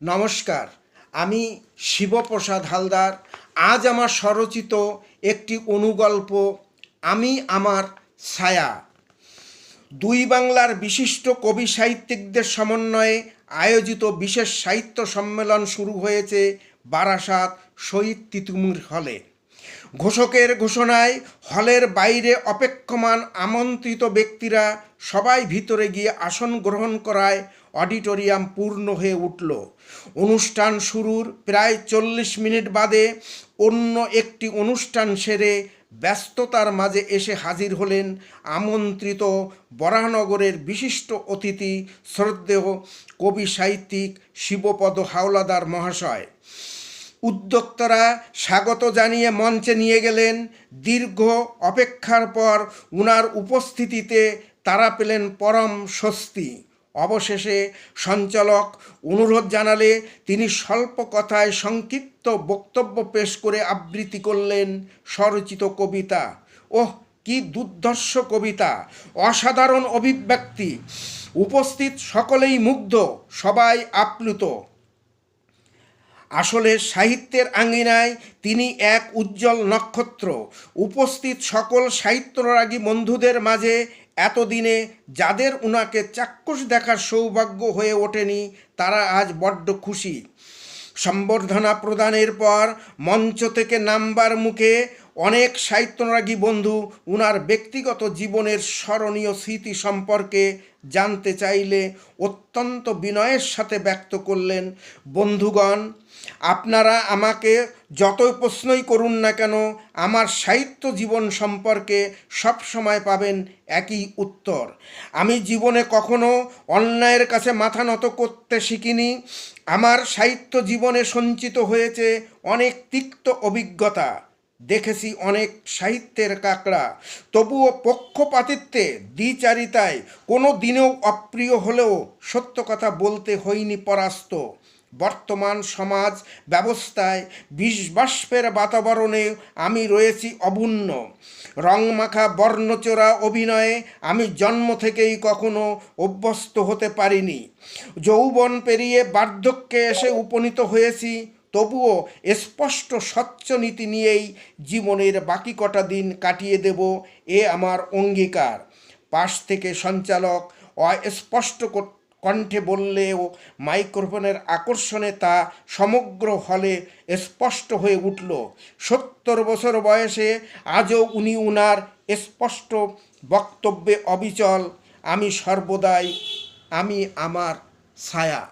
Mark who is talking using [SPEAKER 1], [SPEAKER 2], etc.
[SPEAKER 1] নমস্কার, আমি শিবপ্রসাদ হালদার। আজ আমার স্বরচিত একটি অনুগল্প আমি আমার ছায়া। দুই বাংলার বিশিষ্ট কবি সাহিত্যিকদের সমন্বয়ে আয়োজিত বিশেষ সাহিত্য সম্মেলন শুরু হয়েছে বারাসাত শহীদ তিতুমির হলে। ঘোষকের ঘোষণায় হলের বাইরে অপেক্ষমান আমন্ত্রিত ব্যক্তিরা সবাই ভিতরে গিয়ে আসন গ্রহণ করায় অডিটোরিয়াম পূর্ণ হয়ে উঠল। অনুষ্ঠান শুরুর প্রায় 40 মিনিট বাদে অন্য একটি অনুষ্ঠান সেরে ব্যস্ততার মাঝে এসে হাজির হলেন আমন্ত্রিত বরাহনগরের বিশিষ্ট অতিথি শ্রদ্ধেয় কবি সাহিত্যিক শিবপদ হাওলাদার মহাশয়। উদ্যোক্তারা স্বাগত জানিয়ে মঞ্চে নিয়ে গেলেন। দীর্ঘ অপেক্ষার পর উনার উপস্থিতিতে তারা পেলেন পরম স্বস্তি। অবশেষে সঞ্চালক অনুরোধ জানালে তিনি স্বল্প কথায় সংক্ষিপ্ত বক্তব্য পেশ করে আবৃত্তি করলেন স্বরচিত কবিতা। ওহ, কি দুর্ধর্ষ কবিতা, অসাধারণ অভিব্যক্তি! উপস্থিত সকলেই মুগ্ধ, সবাই আপ্লুত। আসলে সাহিত্যের আঙ্গিনায় তিনি এক উজ্জ্বল নক্ষত্র। উপস্থিত সকল সাহিত্যরাগী বন্ধুদের মাঝে এতদিনে যাদের উনাকে চাক্ষুষ দেখার সৌভাগ্য হয়ে ওঠেনি, তারা আজ বড্ড খুশি। সম্বর্ধনা প্রদানের পর মঞ্চ থেকে নামবার মুখে অনেক সাহিত্যরাগী বন্ধু উনার ব্যক্তিগত জীবনের স্মরণীয় স্মৃতি সম্পর্কে জানতে চাইলে অত্যন্ত বিনয়ের সাথে ব্যক্ত করলেন, বন্ধুগণ, আপনারা আমাকে যতই প্রশ্নই করুন না কেন, আমার সাহিত্য জীবন সম্পর্কে সব সময় পাবেন একই উত্তর। আমি জীবনে কখনো অন্যায়ের কাছে মাথা নত করতে শিখিনি। আমার সাহিত্য জীবনে সঞ্চিত হয়েছে অনেক তিক্ত অভিজ্ঞতা। দেখেছি অনেক সাহিত্যের কাঁকড়া, তবুও পক্ষপাতিত্বে দ্বিচারিতায় কোনো দিনেও অপ্রিয় হলেও সত্য কথা বলতে হইনি পরাস্ত। বর্তমান সমাজ ব্যবস্থায় বিষবাষ্পের বাতাবরণে আমি রয়েছি অভুন্ন। রংমাখা বর্ণচোরা অভিনয়ে আমি জন্ম থেকেই কখনো অভ্যস্ত হতে পারিনি। যৌবন পেরিয়ে বার্ধক্যে এসে উপনীত হয়েছি, তবুও স্পষ্ট স্বচ্ছ নীতি নিয়েই জীবনের বাকি কটা দিন কাটিয়ে দেব, এ আমার অঙ্গীকার। পাশ থেকে সঞ্চালক অস্পষ্ট কণ্ঠে বললেও মাইক্রোফোনের আকর্ষণে তা সমগ্র হলে স্পষ্ট হয়ে উঠল। 70 বছর বয়সে আজও উনি উনার স্পষ্ট বক্তব্যে অবিচল, আমি সর্বদাই আমি আমার ছায়া।